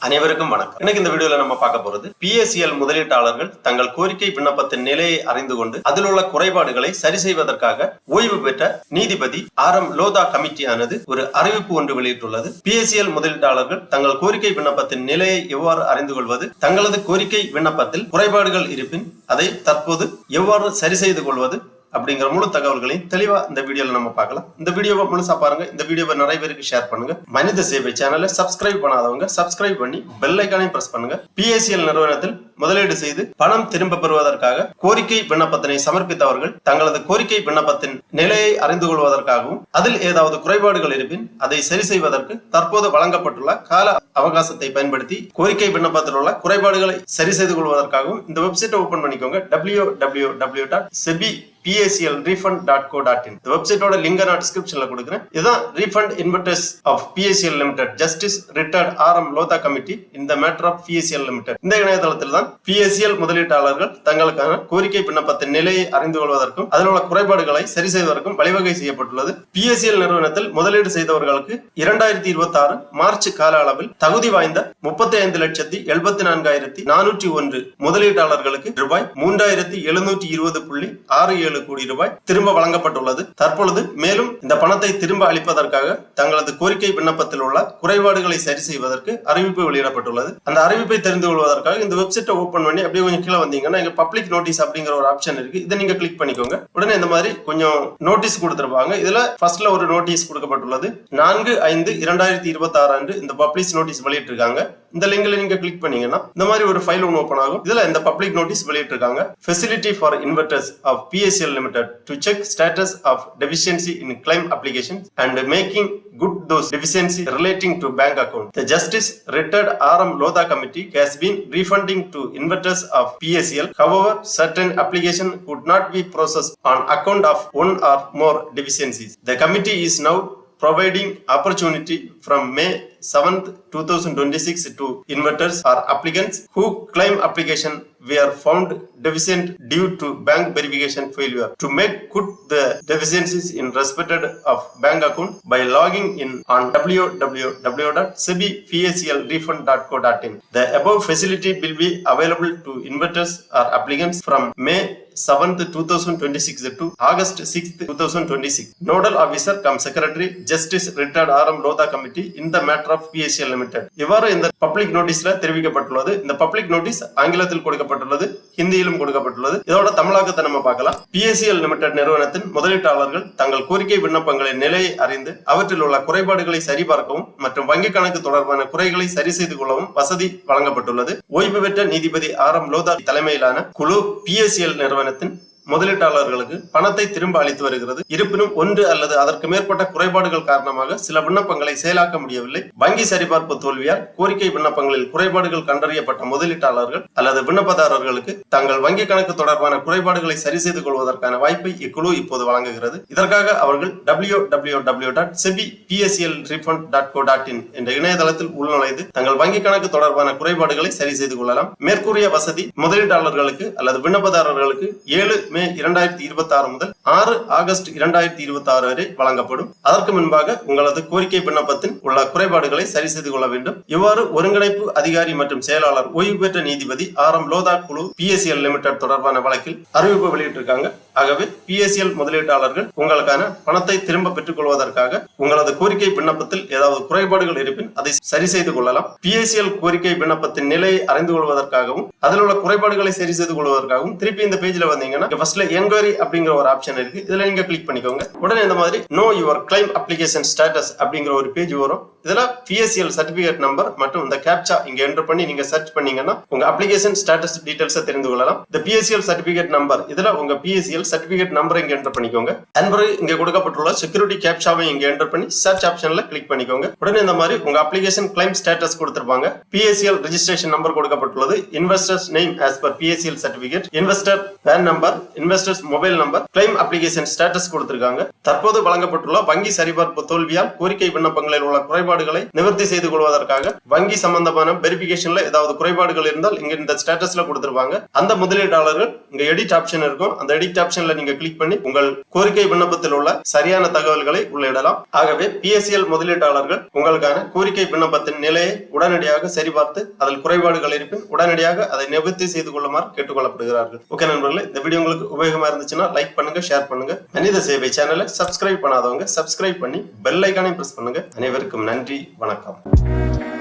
அனைவருக்கும் வணக்கம். இன்னைக்கு இந்த வீடியோல நம்ம பார்க்க போறது PSEL முதலீட்டாளர்கள் தங்கள் கோரிக்கை விண்ணப்பத்தின் நிலையை அறிந்து கொண்டு அதில் உள்ள குறைபாடுகளை சரி செய்வதற்காக ஓய்வு பெற்ற நீதிபதி RM லோதா கமிட்டியானது ஒரு அறிவிப்பு ஒன்று வெளியிட்டுள்ளது. PSEL முதலீட்டாளர்கள் தங்கள் கோரிக்கை விண்ணப்பத்தின் நிலையை எவ்வாறு அறிந்து கொள்வது, தங்களது கோரிக்கை விண்ணப்பத்தில் குறைபாடுகள் இருப்பின் அதை தற்போது எவ்வாறு சரி செய்து கொள்வது அப்படிங்கிற முழு தகவல்களையும் தெளிவா இந்த வீடியோல நம்ம பார்க்கலாம். இந்த வீடியோவை முழுசா பாருங்க. இந்த வீடியோவை நிறைய பேருக்கு ஷேர் பண்ணுங்க. மனித சேவை சேனலை சப்ஸ்கிரைப் பண்ணாதவங்க சப்ஸ்கிரைப் பண்ணி பெல் ஐகானையும் பிரஸ் பண்ணுங்க. PSEL நிறுவனத்தில் முதலீடு செய்து பணம் திரும்ப பெறுவதற்காக கோரிக்கை விண்ணப்பத்தினை சமர்ப்பித்தவர்கள் தங்களது கோரிக்கை விண்ணப்பத்தின் நிலையை அறிந்து கொள்வதற்காகவும் அதில் ஏதாவது குறைபாடுகள் இருப்பின் அதை சரி செய்வதற்கு தற்போது வழங்கப்பட்டுள்ள கால அவகாசத்தை பயன்படுத்தி கோரிக்கை விண்ணப்பத்தில் உள்ள குறைபாடுகளை சரி செய்து கொள்வதற்காகவும் இந்த வெப்சைட்டை ஓபன் பண்ணிக்கோங்க. www.sebi.PSELrefund.co.in. இந்த வெப்சைட்டோட லிங்க் நான் டிஸ்கிரிப்ஷன்ல கொடுக்கிறேன். இதுதான் refund investors of PSEL limited justice retired RM Lodha committee இந்த மேட்டர் ஆஃப் PSEL லிமிடெட். இந்த இணையதளத்தில் தான் PSEL முதலீட்டாளர்கள் தங்களுக்கான கோரிக்கை விண்ணப்பத்தின் நிலையை அறிந்து கொள்வதற்கும் அதில் உள்ள குறைபாடுகளை சரி செய்வதற்கும் வழிவகை செய்யப்பட்டுள்ளது. PSEL நிறுவனத்தில் முதலீடு செய்தவர்களுக்கு 2026 மார்ச் கால அளவில் தகுதி வாய்ந்த 35,74,401 முதலீட்டாளர்களுக்கு ரூபாய் 3,720.67 கோடி ரூபாய் திரும்ப வழங்கப்பட்டுள்ளது. தற்பொழுது மேலும் இந்த பணத்தை திரும்ப அளிப்பதற்காக தங்களது கோரிக்கை விண்ணப்பத்தில் உள்ள குறைபாடுகளை சரி செய்வதற்கு அறிவிப்பு வெளியிடப்பட்டுள்ளது. அந்த அறிவிப்பை தெரிந்து கொள்வதற்காக இந்த வெப்சைட்டை ஓபன் பண்ணி அப்படியே கொஞ்சம் கீழே வந்தீங்கன்னா இங்க பப்ளிக் நோட்டீஸ் அப்படிங்கிற ஒரு ஆப்ஷன் இருக்கு. இதை நீங்க கிளிக் பண்ணிக்கோங்க. உடனே இந்த மாதிரி கொஞ்சம் நோட்டீஸ் கொடுத்திருப்பாங்க. இதுல ஃபர்ஸ்ட்ல ஒரு நோட்டீஸ் கொடுக்கப்பட்டுள்ளது. 4/5/2026 அன்று இந்த பப்ளிஷ் நோட்டீஸ் வெளியிட்டிருக்காங்க. இந்த லிங்க்ல நீங்க கிளிக் பண்ணீங்கன்னா இந்த மாதிரி ஒரு ஃபைல் ஒன்று ஓபன் ஆகும். இதுல இந்த பப்ளிக் நோட்டீஸ் வெளியிட்டிருக்காங்க. Facility for investors of PSEL Limited to check status of deficiency in claim applications and making good those deficiency relating to bank account. The Justice Retired RM Lodha Committee has been refunding to investors of PSEL. However, certain application could not be processed on account of one or more deficiencies. The committee is now providing opportunity from May 7th, 2026 to investors or applicants who claim application were found deficient due to bank verification failure to make good the deficiencies in respect of bank account by logging in on www.sebi.PSELrefund.co.in. The above facility will be available to investors or applicants from May 7th, 2026 to August 6th, 2026. Nodal Officer cum Secretary Justice Retired RM Lodha Committee in the matter of PSEL Limited. இவ்வாறு இந்த public நோட்டீஸ்ல தெரிவிக்கப்பட்டுள்ளது. இந்த public notice ஆங்கிலத்தில் கொடுக்கப்பட்டுள்ளது, ஹிந்தியிலும் கொடுக்கப்பட்டுள்ளது. இதோட தமிழாக்கத்தை நம்ம பார்க்கலாம். PSEL Limited நிறுவனத்தின் முதலீட்டாளர்கள் தங்கள் கோரிக்கை விண்ணப்பங்களின் நிலையை அறிந்து அவற்றில் உள்ள குறைபாடுகளை சரிபார்க்கவும் மற்றும் வங்கி கணக்கு தொடர்பான குறைகளை சரி செய்து கொள்ளவும் வசதி வழங்கப்பட்டுள்ளது. ஓய்வு பெற்ற நீதிபதி RM லோதா தலைமையிலான குழு PSEL நிறுவனத்தின் முதலீட்டாளர்களுக்கு பணத்தை திரும்ப அளித்து வருகிறது. இருப்பினும் ஒன்று அல்லது அதற்கு மேற்பட்ட குறைபாடுகள் காரணமாக சில விண்ணப்பங்களை செயலாக்க முடியவில்லை. வங்கி சரிபார்ப்பு தோல்வியால் கோரிக்கை விண்ணப்பங்களில் குறைபாடுகள் கண்டறியப்பட்ட முதலீட்டாளர்கள் அல்லது விண்ணப்பதாரர்களுக்கு தங்கள் வங்கி கணக்கு தொடர்பான குறைபாடுகளை சரி செய்து கொள்வதற்கான வாய்ப்பை இக்குழு இப்போது வழங்குகிறது. இதற்காக அவர்கள் www.sebi.PSELrefund.co.in என்ற இணையதளத்தில் உள்நுழைந்து தங்கள் வங்கி கணக்கு தொடர்பான குறைபாடுகளை சரி செய்து கொள்ளலாம். மேற்கூறிய வசதி முதலீட்டாளர்களுக்கு அல்லது விண்ணப்பதாரர்களுக்கு 7 மே 2026 முதல் 6 ஆகஸ்ட் 2026 வரை வழங்கப்படும். அதற்கு முன்பாக உங்களது கோரிக்கை விண்ணப்பத்தின் உள்ள குறைபாடுகளை சரி செய்து கொள்ள வேண்டும். இவ்வாறு ஒருங்கிணைப்பு அதிகாரி மற்றும் செயலாளர் ஓய்வு பெற்ற நீதிபதி RM லோதா குழு PSEL லிமிடெட் தொடர்பான வழக்கில் அறிவிப்பு வெளியிட்டிருக்காங்க. ஆகவே PSEL முதலீட்டாளர்கள் உங்களுக்கான பணத்தை திரும்ப பெற்றுக் கொள்வதற்காக உங்களது கோரிக்கை விண்ணப்பத்தில் ஏதாவது குறைபாடுகள் இருப்பின் அதை சரி செய்து கொள்ளலாம். PSEL கோரிக்கை விண்ணப்பத்தின் நிலையை அறிந்து கொள்வதற்காகவும் அதில் உள்ள குறைபாடுகளை சரி செய்து கொள்வதற்காகவும் திருப்பி இந்த பேஜ்ல வந்தீங்கன்னா ஃபர்ஸ்ட்ல என்கொயரி அப்படிங்கிற ஒரு ஆப்ஷன் இருக்கு. இதுல நீங்க கிளிக் பண்ணிக்கோங்க. உடனே இந்த மாதிரி no your claim application status அப்படிங்கிற ஒரு பேஜ் வரும். இதுல PSEL சர்டிபிகேட் நம்பர் மற்றும் இந்த கேப்சா இங்க என்டர் பண்ணி நீங்க சர்ச் பண்ணீங்கன்னா உங்க அப்ளிகேஷன் ஸ்டேட்டஸ் டீடைல்ஸ் தெரிந்து கொள்ளலாம். இந்த PSEL சர்டிபிகேட் நம்பர் இதுல உங்க PSEL சர்டிபிகேட் நம்பரை இங்க என்டர் பண்ணிக்கோங்க. அன்பரு இங்க கொடுக்கப்பட்டுள்ள செக்யூரிட்டி கேப்சாவை இங்க என்டர் பண்ணி சர்ச் ஆப்ஷன்ல கிளிக் பண்ணிக்கோங்க. உடனே இந்த மாதிரி உங்க அப்ளிகேஷன் கிளைம் ஸ்டேட்டஸ் கொடுத்திருப்பாங்க. PSEL ரெஜிஸ்ட்ரேஷன் நம்பர் கொடுக்கப்பட்டுள்ளது. Investors name as per PSEL certificate, investor PAN number, investors mobile number, claim application status கொடுத்திருக்காங்க. தற்போது வழங்கப்பட்டுள்ள வங்கி சரிபார்ப்பு தோல்வியால் கோரிக்கை விண்ணப்பங்களில் உள்ள குறைபாடுகளை நிவர்த்தி செய்து கொள்வதற்காக வங்கி சம்பந்தமான வெரிபிகேஷன்ல ஏதாவது குறைபாடுகள் இருந்தால் இங்க இந்த ஸ்டேட்டஸ்ல கொடுத்திருப்பாங்க. அந்த முதலீட்டாளர்கள் இங்க எடிட் ஆப்ஷன் இருக்கும். அந்த எடிட் ஆப்ஷன்ல நீங்க கிளிக் பண்ணி உங்கள் கோரிக்கை விண்ணப்பத்தில் உள்ள சரியான தகவல்களை உள்ளிடலாம். ஆகவே PSEL முதலீட்டாளர்கள் உங்களுக்கான கோரிக்கை விண்ணப்பத்தின் நிலையை உடனடியாக சரிபார்த்து அதில் குறைபாடுகள் இருப்பின் உடனடியாக அதை நிவர்த்தி செய்து கொள்ளுமாறு கேட்டுக்கொள்ளப்படுகிறார்கள். ஓகே நண்பர்களே, இந்த வீடியோ உங்களுக்கு உபயோகமா இருந்துச்சுன்னா லைக் பண்ணுங்க, ஷேர் பண்ணுங்க. மனித சேவை சேனலை சப்ஸ்கிரைப் பண்ணாதவங்க சப்ஸ்கிரைப் பண்ணி பெல் ஐகானை பிரஸ் பண்ணுங்க. அனைவருக்கும் நன்றி, வணக்கம்.